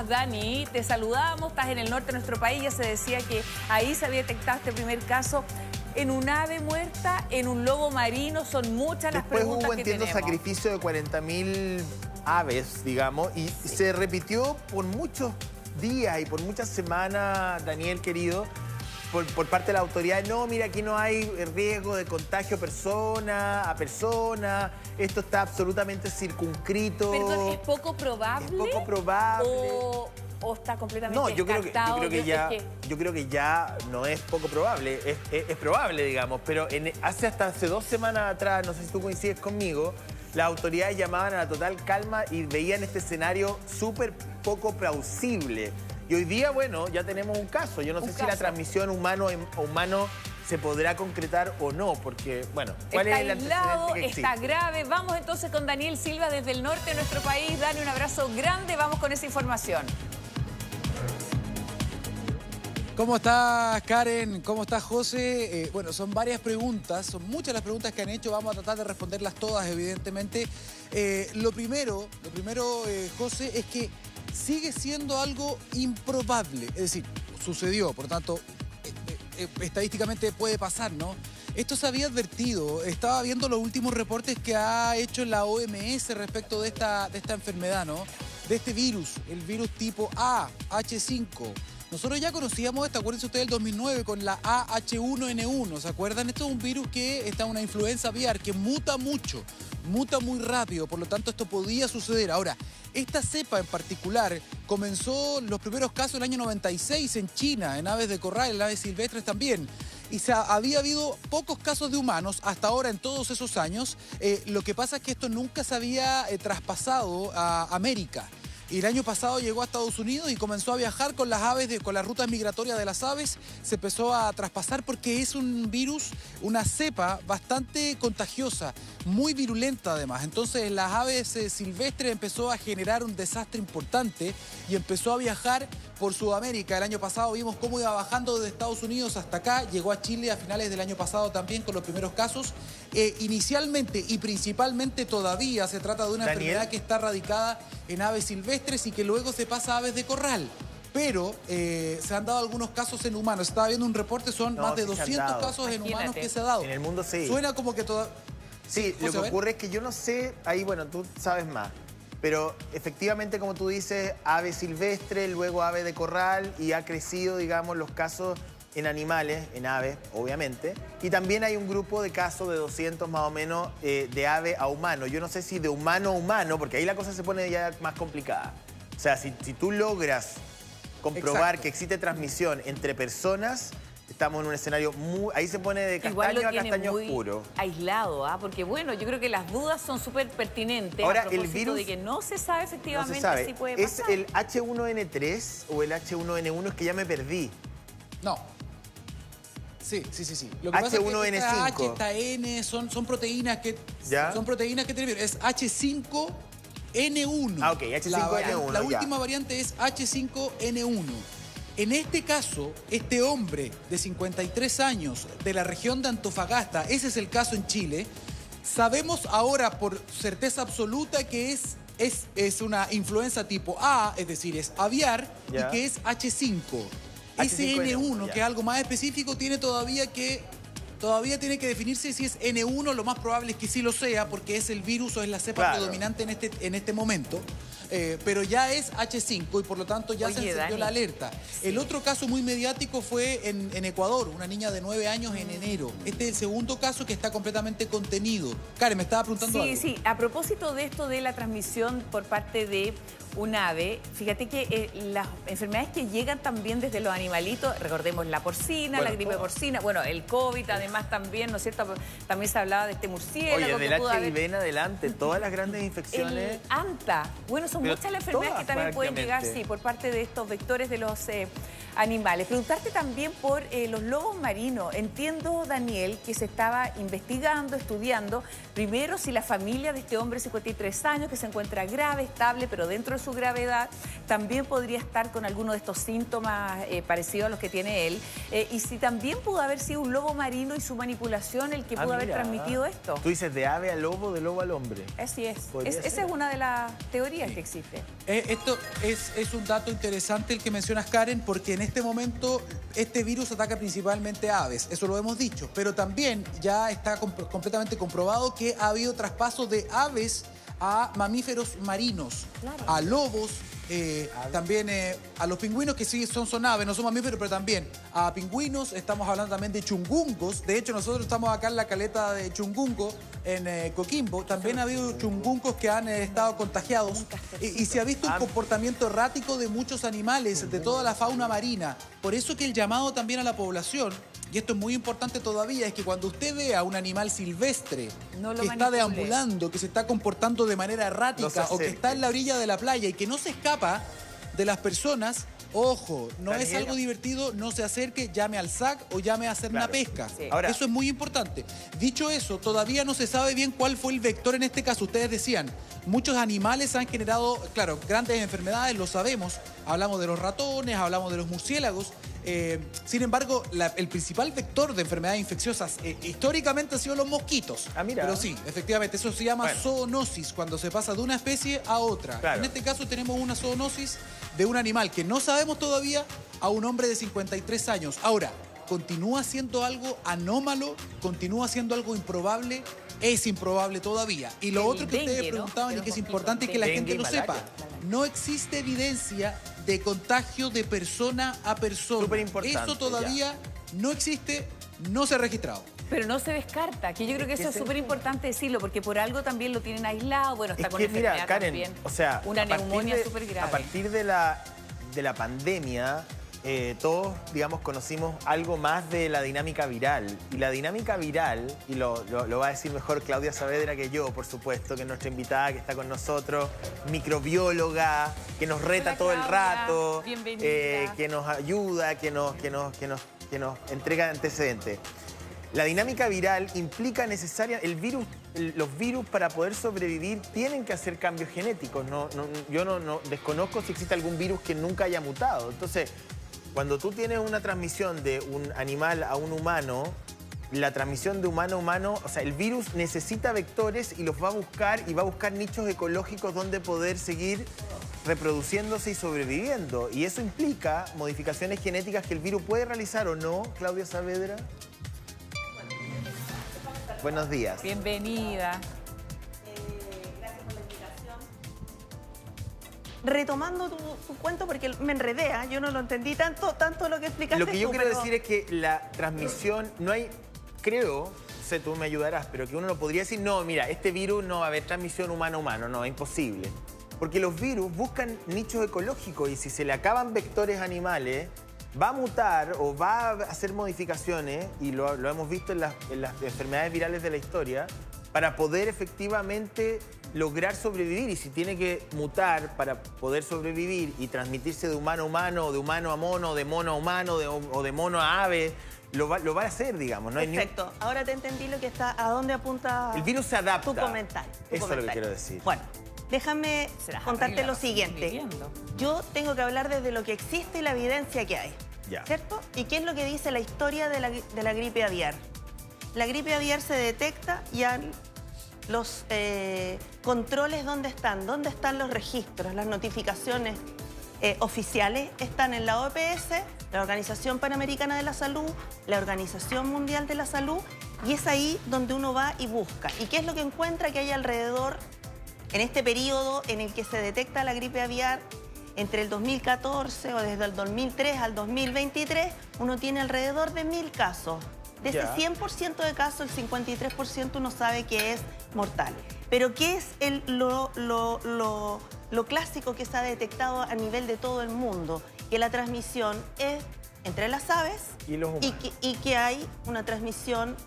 estás, Dani? Te saludamos, estás en el norte de nuestro país, ya se decía que ahí se había detectado este primer caso en un ave muerta, en un lobo marino, son muchas las preguntas que tenemos. Después hubo, entiendo, sacrificio de 40.000 aves, digamos, y se repitió por muchos días y por muchas semanas, Daniel, querido, por parte de la autoridad. No, mira, aquí no hay riesgo de contagio persona a persona, esto está absolutamente circunscrito. Perdón, ¿es poco probable? Es poco probable. ¿O está completamente no, yo creo descartado? yo creo que ya no es poco probable, es probable, digamos, pero hace 2 semanas atrás, no sé si tú coincides conmigo, las autoridades llamaban a la total calma y veían este escenario súper poco plausible. Y hoy día, bueno, ya tenemos un caso. Yo no sé si la transmisión humano a humano se podrá concretar o no, porque, bueno, ¿cuál es el antecedente que existe? Está grave. Vamos entonces con Daniel Silva desde el norte de nuestro país. Dani, un abrazo grande. Vamos con esa información. ¿Cómo estás, Karen? ¿Cómo estás, José? Bueno, son varias preguntas, son muchas las preguntas que han hecho. Vamos a tratar de responderlas todas, evidentemente. Lo primero, José, es que sigue siendo algo improbable. Es decir, sucedió, por tanto, estadísticamente puede pasar, ¿no? Esto se había advertido. Estaba viendo los últimos reportes que ha hecho la OMS respecto de esta enfermedad, ¿no? De este virus, el virus tipo A, H5. Nosotros ya conocíamos esto, acuérdense ustedes, del 2009 con la AH1N1, ¿se acuerdan? Esto es un virus que está en una influenza aviar que muta mucho, muta muy rápido, por lo tanto esto podía suceder. Ahora, esta cepa en particular comenzó los primeros casos en el año 96 en China, en aves de corral, en aves silvestres también. Y había habido pocos casos de humanos hasta ahora en todos esos años. Lo que pasa es que esto nunca se había traspasado a América. Y el año pasado llegó a Estados Unidos y comenzó a viajar con las aves, con las rutas migratorias de las aves. Se empezó a traspasar porque es un virus, una cepa bastante contagiosa, muy virulenta además. Entonces las aves silvestres empezó a generar un desastre importante y empezó a viajar por Sudamérica. El año pasado vimos cómo iba bajando desde Estados Unidos hasta acá. Llegó a Chile a finales del año pasado también con los primeros casos. Inicialmente y principalmente todavía se trata de una enfermedad que está radicada en aves silvestres y que luego se pasa a aves de corral. Pero se han dado algunos casos en humanos. Estaba viendo un reporte, son más de 200 casos en humanos que se ha dado. En el mundo sí. Suena como que todo... Sí, lo que ocurre es que yo no sé, ahí bueno, tú sabes más, pero efectivamente, como tú dices, ave silvestre, luego ave de corral y ha crecido, digamos, los casos en animales, en aves, obviamente, y también hay un grupo de casos de 200 más o menos de ave a humano. Yo no sé si de humano a humano, porque ahí la cosa se pone ya más complicada. O sea, si tú logras comprobar que existe transmisión entre personas, estamos en un escenario muy... Ahí se pone de castaño a castaño oscuro. Aislado, ¿ah? Porque bueno, yo creo que las dudas son súper pertinentes. Ahora, a propósito el virus de que no se sabe efectivamente si puede pasar. ¿Es el H1N3 o el H1N1? Es que ya me perdí. No. Sí. Lo que pasa H1N5. es que esta H, esta N, son proteínas que... ¿Ya? Son proteínas que tienen... Es H5N1. Ah, ok, H5N1. La última variante es H5N1. En este caso, este hombre de 53 años de la región de Antofagasta, ese es el caso en Chile, sabemos ahora por certeza absoluta que es una influenza tipo A, es decir, es aviar, y que es H5. Ese N1, que es algo más específico, todavía tiene que definirse si es N1, lo más probable es que sí lo sea, porque es el virus o es la cepa predominante en este momento. Pero ya es H5 y por lo tanto ya se encendió la alerta. Sí. El otro caso muy mediático fue en Ecuador, una niña de 9 años en enero. Este es el segundo caso que está completamente contenido. Karen, me estaba preguntando algo. Sí, a propósito de esto de la transmisión por parte de un ave, fíjate que las enfermedades que llegan también desde los animalitos, recordemos la porcina, la gripe porcina, bueno, el COVID además también, ¿no es cierto? También se hablaba de este murciélago. Oye, del HIV en adelante, todas las grandes infecciones... El anta, bueno, son muchas las enfermedades que también pueden llegar, sí, por parte de estos vectores de los animales. Preguntarte también por los lobos marinos. Entiendo, Daniel, que se estaba investigando, estudiando, primero si la familia de este hombre de 53 años, que se encuentra grave, estable, pero dentro de su gravedad, también podría estar con alguno de estos síntomas parecidos a los que tiene él. Y si también pudo haber sido un lobo marino y su manipulación el que pudo haber transmitido esto. Tú dices de ave al lobo, de lobo al hombre. Así es. Esa es una de las teorías que existe. Esto es un dato interesante el que mencionas, Karen, porque en este momento este virus ataca principalmente a aves, eso lo hemos dicho, pero también ya está completamente comprobado que ha habido traspasos de aves a mamíferos marinos, claro, a lobos, también a los pingüinos, que sí son aves, no son mamíferos, pero también a pingüinos. Estamos hablando también de chungungos. De hecho, nosotros estamos acá en la caleta de Chungungo, en Coquimbo. También ha habido chungungos que han estado contagiados. Y se ha visto un comportamiento errático de muchos animales, de toda la fauna marina. Por eso que el llamado también a la población, y esto es muy importante todavía, es que cuando usted vea un animal silvestre que está deambulando, que se está comportando de manera errática o que está en la orilla de la playa y que no se escapa de las personas, ojo, no es algo divertido, no se acerque, llame al SAC o llame a hacer una pesca. Sí. Ahora, eso es muy importante. Dicho eso, todavía no se sabe bien cuál fue el vector en este caso. Ustedes decían, muchos animales han generado, claro, grandes enfermedades, lo sabemos. Hablamos de los ratones, hablamos de los murciélagos. Sin embargo, el principal vector de enfermedades infecciosas históricamente han sido los mosquitos. Mira. Pero sí, efectivamente, eso se llama zoonosis, cuando se pasa de una especie a otra. Claro. En este caso tenemos una zoonosis de un animal que no sabemos todavía a un hombre de 53 años. Ahora, ¿continúa siendo algo anómalo? ¿Continúa siendo algo improbable? Es improbable todavía. Y lo otro que ustedes preguntaban y que es importante que la gente lo sepa, no existe evidencia de contagio de persona a persona. Súper importante. Eso todavía no existe, no se ha registrado. Pero no se descarta, que yo creo que eso es súper importante decirlo, porque por algo también lo tienen aislado, bueno, está con enfermedad mira, Karen, también, o sea, una neumonía súper grave. A partir de la pandemia, todos, digamos, conocimos algo más de la dinámica viral. Y la dinámica viral, y lo va a decir mejor Claudia Saavedra que yo, por supuesto, que es nuestra invitada que está con nosotros, microbióloga, que nos reta Hola, todo Claudia. El rato, Bienvenida. que nos ayuda, que nos entrega antecedentes. La dinámica viral implica los virus para poder sobrevivir tienen que hacer cambios genéticos. Yo no desconozco si existe algún virus que nunca haya mutado. Entonces, cuando tú tienes una transmisión de un animal a un humano, la transmisión de humano a humano, o sea, el virus necesita vectores y los va a buscar y va a buscar nichos ecológicos donde poder seguir reproduciéndose y sobreviviendo. Y eso implica modificaciones genéticas que el virus puede realizar o no, Claudia Saavedra. Buenos días. Bienvenida. Gracias por la invitación. Retomando tu cuento, porque me enredé, yo no lo entendí tanto lo que explicaste. Lo que yo quiero decir es que la transmisión, no hay, creo, no sé, tú me ayudarás, pero que uno no podría decir, no, mira, este virus no va a haber transmisión humano-humano, no, es imposible. Porque los virus buscan nichos ecológicos y si se le acaban vectores animales, va a mutar o va a hacer modificaciones, y lo hemos visto en las enfermedades virales de la historia, para poder efectivamente lograr sobrevivir. Y si tiene que mutar para poder sobrevivir y transmitirse de humano a humano, o de humano a mono, de mono a humano, o de mono a ave, lo va a hacer, digamos. No Perfecto. Ahora te entendí lo que está, a dónde apunta el virus se adapta. Tu comentario. Eso es lo que quiero decir. Bueno, déjame contarte lo siguiente. Yo tengo que hablar desde lo que existe y la evidencia que hay. Ya. ¿Cierto? ¿Y qué es lo que dice la historia de la gripe aviar? La gripe aviar se detecta y los controles, ¿dónde están? ¿Dónde están los registros? Las notificaciones oficiales están en la OPS, la Organización Panamericana de la Salud, la Organización Mundial de la Salud, y es ahí donde uno va y busca. ¿Y qué es lo que encuentra? Que hay alrededor, en este periodo en el que se detecta la gripe aviar, entre el 2014 o desde el 2003 al 2023, uno tiene alrededor de 1000 casos. De ese 100% de casos, el 53% uno sabe que es mortal. Pero ¿qué es lo clásico que se ha detectado a nivel de todo el mundo? Que la transmisión es entre las aves y los humanos. Y que hay una transmisión,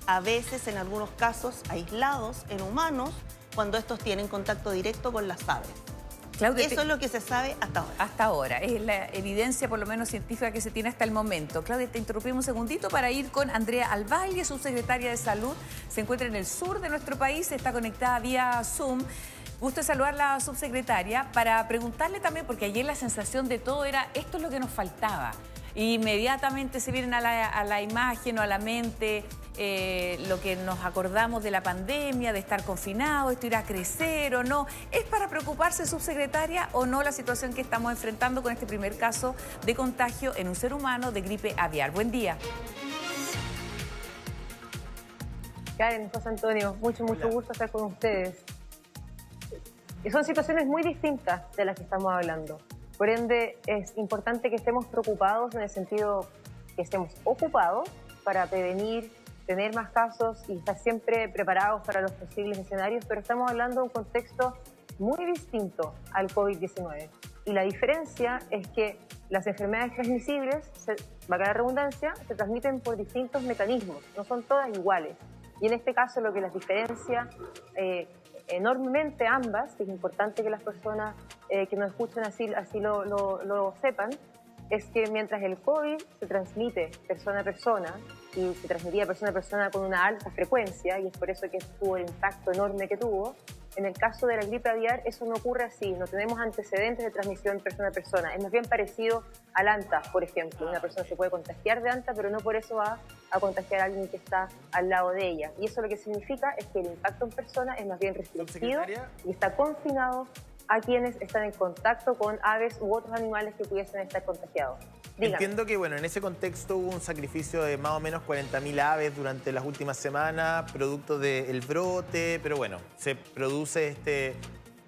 a veces, en algunos casos, aislados en humanos, cuando estos tienen contacto directo con las aves. Claudia, eso es lo que se sabe hasta ahora. Hasta ahora. Es la evidencia, por lo menos científica, que se tiene hasta el momento. Claudia, te interrumpimos un segundito para ir con Andrea Albaile, subsecretaria de Salud. Se encuentra en el sur de nuestro país, está conectada vía Zoom. Gusto de saludar a la subsecretaria para preguntarle también, porque ayer la sensación de todo era esto es lo que nos faltaba. Inmediatamente se vienen a la imagen o a la mente lo que nos acordamos de la pandemia, de estar confinados, esto irá a crecer o no. ¿Es para preocuparse, subsecretaria, o no la situación que estamos enfrentando con este primer caso de contagio en un ser humano de gripe aviar? Buen día. Karen, José Antonio, mucho gusto estar con ustedes. Y son situaciones muy distintas de las que estamos hablando. Por ende, es importante que estemos preocupados en el sentido que estemos ocupados para prevenir, tener más casos y estar siempre preparados para los posibles escenarios, pero estamos hablando de un contexto muy distinto al COVID-19. Y la diferencia es que las enfermedades transmisibles, valga la redundancia, se transmiten por distintos mecanismos, no son todas iguales. Y en este caso lo que las diferencia enormemente ambas, que es importante que las personas que nos escuchan así lo sepan, es que mientras el COVID se transmite persona a persona y se transmitía persona a persona con una alta frecuencia, y es por eso que tuvo el impacto enorme que tuvo, en el caso de la gripe aviar eso no ocurre así, no tenemos antecedentes de transmisión persona a persona, es más bien parecido al anta, por ejemplo. Una persona se puede contagiar de anta, pero no por eso va a contagiar a alguien que está al lado de ella. Y eso lo que significa es que el impacto en persona es más bien restringido y está confinado a quienes están en contacto con aves u otros animales que pudiesen estar contagiados. Dígame. Entiendo que, bueno, en ese contexto hubo un sacrificio de más o menos 40.000 aves durante las últimas semanas, producto del brote, pero bueno, se produce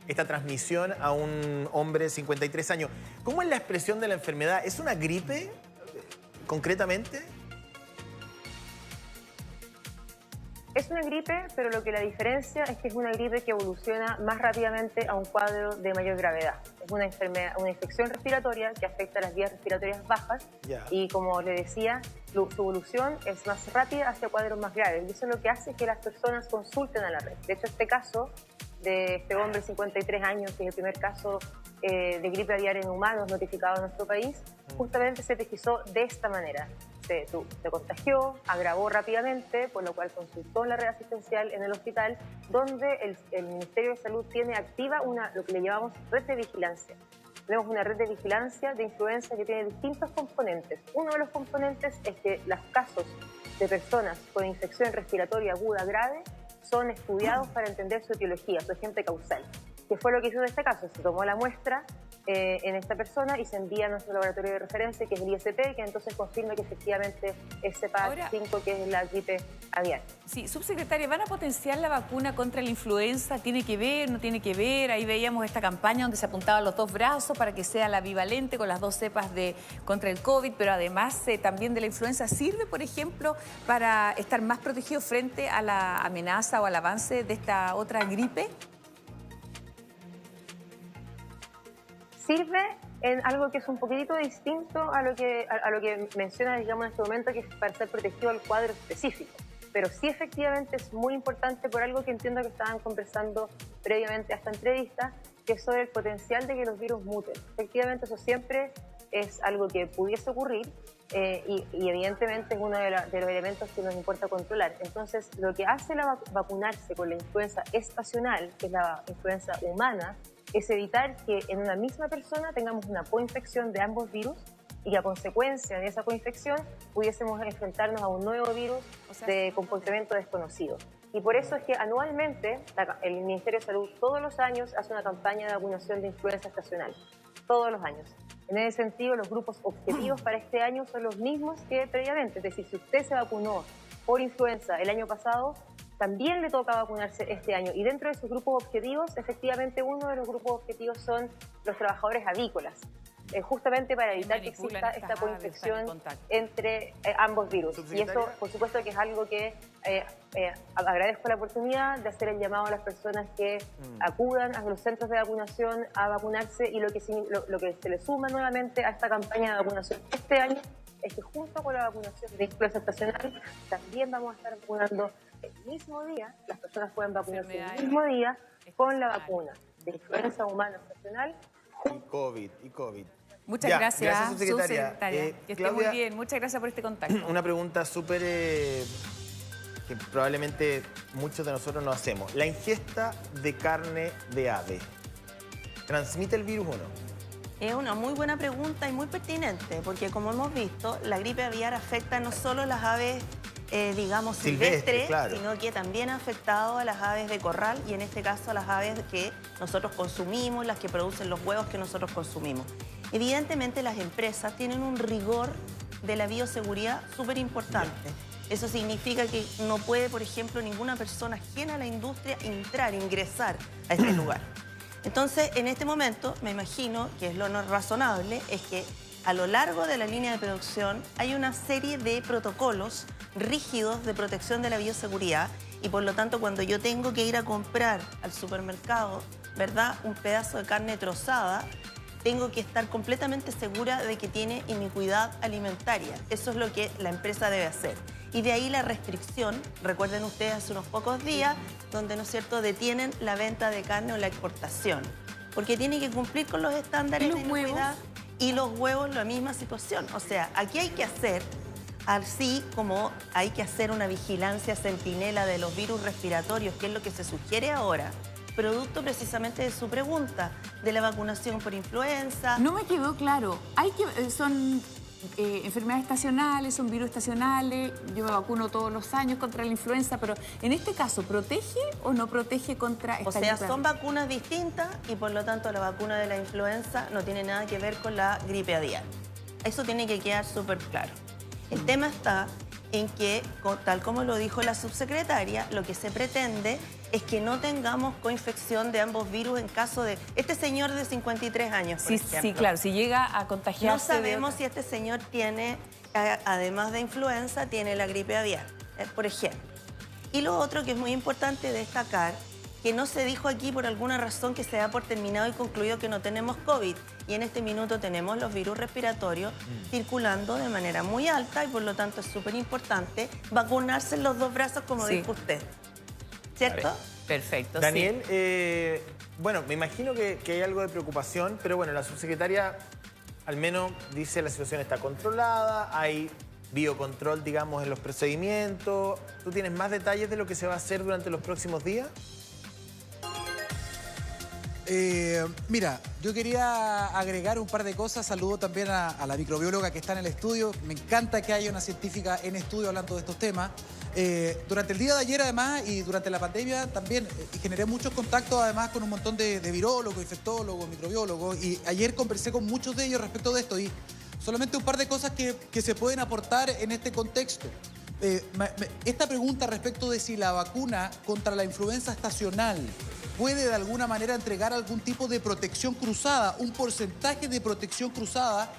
esta transmisión a un hombre de 53 años. ¿Cómo es la expresión de la enfermedad? ¿Es una gripe, concretamente? Es una gripe, pero lo que la diferencia es que es una gripe que evoluciona más rápidamente a un cuadro de mayor gravedad. Es una enfermedad, una infección respiratoria que afecta a las vías respiratorias bajas y, como le decía, su evolución es más rápida hacia cuadros más graves. Y eso es lo que hace que las personas consulten a la red. De hecho, este caso de este hombre de 53 años, que es el primer caso de gripe aviar en humanos notificado en nuestro país, justamente se pesquisó de esta manera. Se contagió, agravó rápidamente, por lo cual consultó en la red asistencial en el hospital, donde el Ministerio de Salud tiene activa lo que le llamamos red de vigilancia. Tenemos una red de vigilancia de influenza que tiene distintos componentes. Uno de los componentes es que los casos de personas con infección respiratoria aguda grave son estudiados para entender su etiología, su agente causal. ¿Qué fue lo que hizo en este caso? Se tomó la muestra en esta persona y se envía a nuestro laboratorio de referencia, que es el ISP, que entonces confirma que efectivamente es CPAC5, que es la gripe aviar. Sí, subsecretaria, ¿van a potenciar la vacuna contra la influenza? ¿Tiene que ver, no tiene que ver? Ahí veíamos esta campaña donde se apuntaban los dos brazos para que sea la bivalente con las dos cepas contra el COVID, pero además también de la influenza. ¿Sirve, por ejemplo, para estar más protegido frente a la amenaza o al avance de esta otra gripe? Sirve en algo que es un poquitito distinto a lo que menciona, digamos, en este momento, que es para estar protegido al cuadro específico. Pero sí, efectivamente, es muy importante por algo que entiendo que estaban conversando previamente a esta entrevista, que es sobre el potencial de que los virus muten. Efectivamente, eso siempre es algo que pudiese ocurrir y evidentemente es uno de los elementos que nos importa controlar. Entonces, lo que hace vacunarse con la influenza estacional, que es la influenza humana, es evitar que en una misma persona tengamos una coinfección de ambos virus y que a consecuencia de esa coinfección pudiésemos enfrentarnos a un nuevo virus de comportamiento desconocido. Y por eso es que anualmente el Ministerio de Salud todos los años hace una campaña de vacunación de influenza estacional. Todos los años. En ese sentido, los grupos objetivos para este año son los mismos que previamente. Es decir, si usted se vacunó por influenza el año pasado, también le toca vacunarse este año. Y dentro de sus grupos objetivos, efectivamente, uno de los grupos objetivos son los trabajadores avícolas, justamente para evitar que exista esta coinfección entre ambos virus. Y eso, por supuesto, que es algo que agradezco la oportunidad de hacer el llamado a las personas que acudan a los centros de vacunación a vacunarse, y lo que se le suma nuevamente a esta campaña de vacunación este año es que junto con la vacunación de influenza estacional también vamos a estar vacunando el mismo día, las personas pueden vacunarse el mismo día con la vacuna de influenza humana estacional. Y COVID. Muchas gracias, subsecretaria. Que esté Claudia, muy bien. Muchas gracias por este contacto. Una pregunta súper que probablemente muchos de nosotros no hacemos. ¿La ingesta de carne de ave transmite el virus o no? Es una muy buena pregunta y muy pertinente, porque como hemos visto, la gripe aviar afecta no solo a las aves, digamos, silvestres, claro, sino que también ha afectado a las aves de corral y en este caso a las aves que nosotros consumimos, las que producen los huevos que nosotros consumimos. Evidentemente las empresas tienen un rigor de la bioseguridad súper importante. Eso significa que no puede, por ejemplo, ninguna persona ajena a la industria ingresar a este lugar. Entonces, en este momento, me imagino que es lo no razonable, es que a lo largo de la línea de producción hay una serie de protocolos rígidos de protección de la bioseguridad y por lo tanto cuando yo tengo que ir a comprar al supermercado, ¿verdad?, un pedazo de carne trozada, tengo que estar completamente segura de que tiene inicuidad alimentaria. Eso es lo que la empresa debe hacer. Y de ahí la restricción, recuerden ustedes hace unos pocos días, donde, ¿no es cierto?, detienen la venta de carne o la exportación. Porque tiene que cumplir con los estándares de inocuidad. Y los huevos, la misma situación. O sea, aquí hay que hacer, así como hay que hacer una vigilancia centinela de los virus respiratorios, que es lo que se sugiere ahora, producto precisamente de su pregunta, de la vacunación por influenza. No me quedó claro. Son enfermedades estacionales, son virus estacionales. Yo me vacuno todos los años contra la influenza, pero en este caso, ¿protege o no protege contra esta gripe? O sea, son vacunas distintas y por lo tanto la vacuna de la influenza no tiene nada que ver con la gripe aviar. Eso tiene que quedar súper claro. El tema está en que, tal como lo dijo la subsecretaria, lo que se pretende es que no tengamos coinfección de ambos virus en caso de... Este señor de 53 años, por ejemplo. Sí, claro, si llega a contagiarse... No sabemos si este señor tiene, además de influenza, tiene la gripe aviar, por ejemplo. Y lo otro que es muy importante destacar, que no se dijo aquí por alguna razón que se da por terminado y concluido que no tenemos COVID. Y en este minuto tenemos los virus respiratorios circulando de manera muy alta y por lo tanto es súper importante vacunarse en los dos brazos, como dijo usted. ¿Cierto? Vale. Perfecto. Daniel, bueno, me imagino que hay algo de preocupación, pero bueno, la subsecretaria al menos dice la situación está controlada, hay biocontrol, digamos, en los procedimientos. ¿Tú tienes más detalles de lo que se va a hacer durante los próximos días? Mira, yo quería agregar un par de cosas. Saludo también a la microbióloga que está en el estudio. Me encanta que haya una científica en estudio hablando de estos temas. Durante el día de ayer, además, y durante la pandemia también generé muchos contactos, además, con un montón de virólogos, infectólogos, microbiólogos. Y ayer conversé con muchos de ellos respecto de esto. Y solamente un par de cosas que se pueden aportar en este contexto. Esta pregunta respecto de si la vacuna contra la influenza estacional puede de alguna manera entregar algún tipo de protección cruzada, un porcentaje de protección cruzada.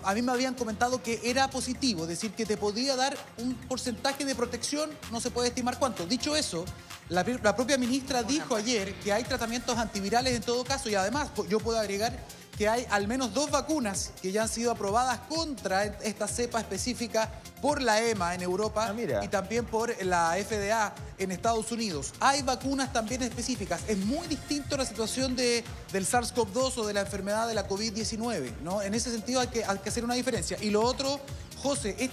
A mí me habían comentado que era positivo, es decir, que te podía dar un porcentaje de protección, no se puede estimar cuánto. Dicho eso, la propia ministra dijo ayer que hay tratamientos antivirales en todo caso y además yo puedo agregar que hay al menos 2 vacunas que ya han sido aprobadas contra esta cepa específica por la EMA en Europa y también por la FDA en Estados Unidos. Hay vacunas también específicas. Es muy distinto la situación del SARS-CoV-2 o de la enfermedad de la COVID-19, ¿no? En ese sentido hay que hacer una diferencia. Y lo otro, José,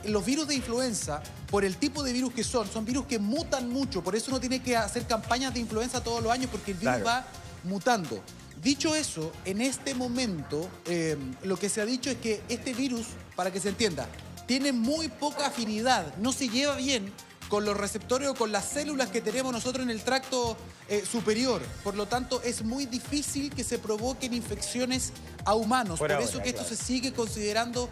los virus de influenza, por el tipo de virus que son virus que mutan mucho. Por eso uno tiene que hacer campañas de influenza todos los años porque el virus va mutando. Dicho eso, en este momento lo que se ha dicho es que este virus, para que se entienda, tiene muy poca afinidad, no se lleva bien con los receptores o con las células que tenemos nosotros en el tracto superior. Por lo tanto, es muy difícil que se provoquen infecciones a humanos. Por eso que esto se sigue considerando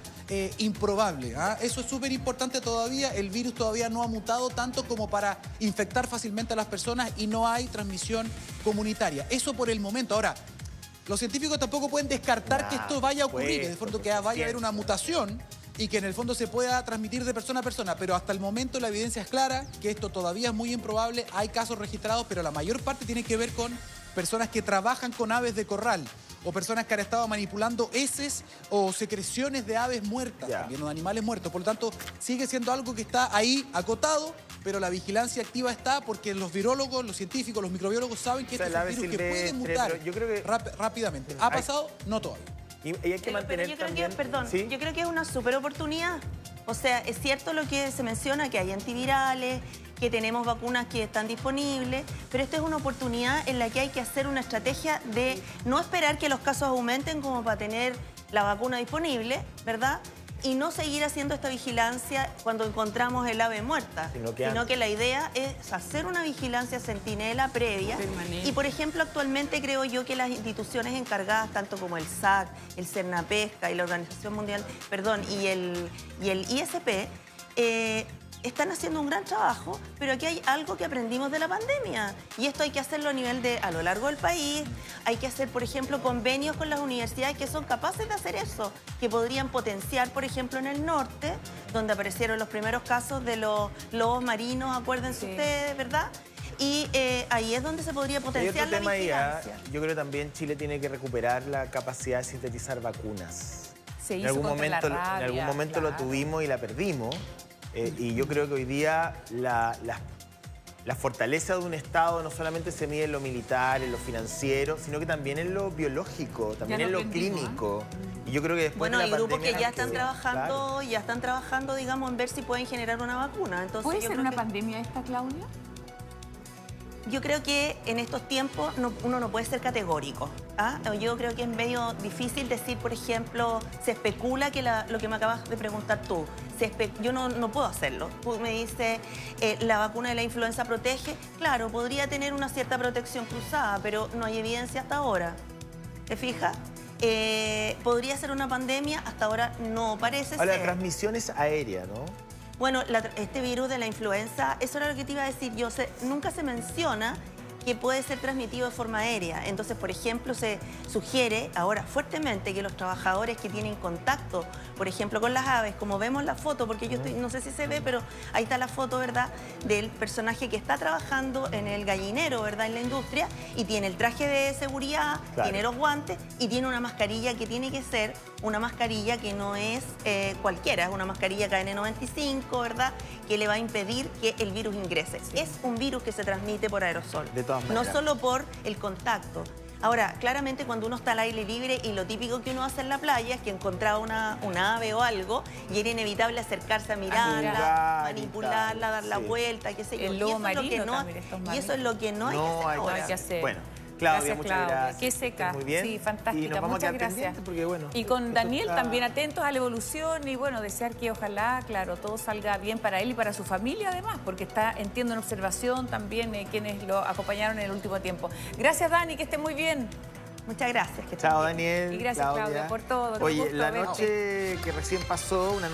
improbable. Eso es súper importante todavía. El virus todavía no ha mutado tanto como para infectar fácilmente a las personas y no hay transmisión comunitaria. Eso por el momento. Ahora, los científicos tampoco pueden descartar que esto vaya a ocurrir, de fondo que vaya a haber una mutación y que en el fondo se pueda transmitir de persona a persona, pero hasta el momento la evidencia es clara, que esto todavía es muy improbable, hay casos registrados, pero la mayor parte tiene que ver con personas que trabajan con aves de corral o personas que han estado manipulando heces o secreciones de aves muertas, también de animales muertos. Por lo tanto, sigue siendo algo que está ahí acotado, pero la vigilancia activa está porque los virólogos, los científicos, los microbiólogos saben que este es un virus que puede mutar rápidamente. ¿Ha pasado? No todavía. Y hay que mantener yo creo que es una súper oportunidad O sea, es cierto lo que se menciona, que hay antivirales, que tenemos vacunas que están disponibles, pero esta es una oportunidad en la que hay que hacer una estrategia de no esperar que los casos aumenten como para tener la vacuna disponible, ¿verdad? Y no seguir haciendo esta vigilancia cuando encontramos el ave muerta, sino que la idea es hacer una vigilancia centinela previa. Permanente. Y, por ejemplo, actualmente creo yo que las instituciones encargadas, tanto como el SAC, el Cernapesca y la Organización Mundial, y el ISP, están haciendo un gran trabajo, pero aquí hay algo que aprendimos de la pandemia. Y esto hay que hacerlo a lo largo del país. Hay que hacer, por ejemplo, convenios con las universidades que son capaces de hacer eso, que podrían potenciar, por ejemplo, en el norte, donde aparecieron los primeros casos de los lobos marinos, acuérdense ustedes, ¿verdad? Y ahí es donde se podría potenciar la vigilancia. Yo creo que también Chile tiene que recuperar la capacidad de sintetizar vacunas. En algún momento lo tuvimos y la perdimos. Y yo creo que hoy día la fortaleza de un Estado no solamente se mide en lo militar, en lo financiero, sino que también en lo biológico, también en lo clínico. Y yo creo que después de la hay grupos que pandemia, ya están trabajando, digamos, en ver si pueden generar una vacuna. Entonces, ¿Puede ser una pandemia esta, Claudia? Yo creo que en estos tiempos uno no puede ser categórico. Yo creo que es medio difícil decir, por ejemplo, se especula que lo que me acabas de preguntar tú. Yo no puedo hacerlo. Tú me dices, la vacuna de la influenza protege. Claro, podría tener una cierta protección cruzada, pero no hay evidencia hasta ahora. ¿Te fijas? ¿Podría ser una pandemia? Hasta ahora no parece ser. La transmisión es aérea, ¿no? Bueno, este virus de la influenza, eso era lo que te iba a decir yo. Nunca se menciona que puede ser transmitido de forma aérea. Entonces, por ejemplo, se sugiere ahora fuertemente que los trabajadores que tienen contacto, por ejemplo, con las aves, como vemos la foto, porque yo no sé si se ve, pero ahí está la foto, ¿verdad?, del personaje que está trabajando en el gallinero, ¿verdad?, en la industria, y tiene el traje de seguridad, tiene los guantes y tiene una mascarilla que tiene que ser una mascarilla que no es cualquiera, es una mascarilla KN95, ¿verdad?, que le va a impedir que el virus ingrese. Es un virus que se transmite por aerosol. No solo por el contacto. Ahora, claramente cuando uno está al aire libre y lo típico que uno hace en la playa es que encontraba una ave o algo y era inevitable acercarse a mirarla, manipularla, dar la vuelta, qué sé yo. El lobo marino y eso es lo que no hay que hacer ahora. Bueno, Claudia, muchas gracias. Qué seca. Muy bien. Sí, fantástica. Y nos vamos muchas a quedar gracias. Porque, bueno, y con Daniel también atentos a la evolución y bueno, desear que ojalá, claro, todo salga bien para él y para su familia además, porque está, entiendo, en observación también quienes lo acompañaron en el último tiempo. Gracias, Dani, que esté muy bien. Muchas gracias. Chao, Daniel. Y gracias, Claudia, por todo. Oye, la noche que recién pasó, una noche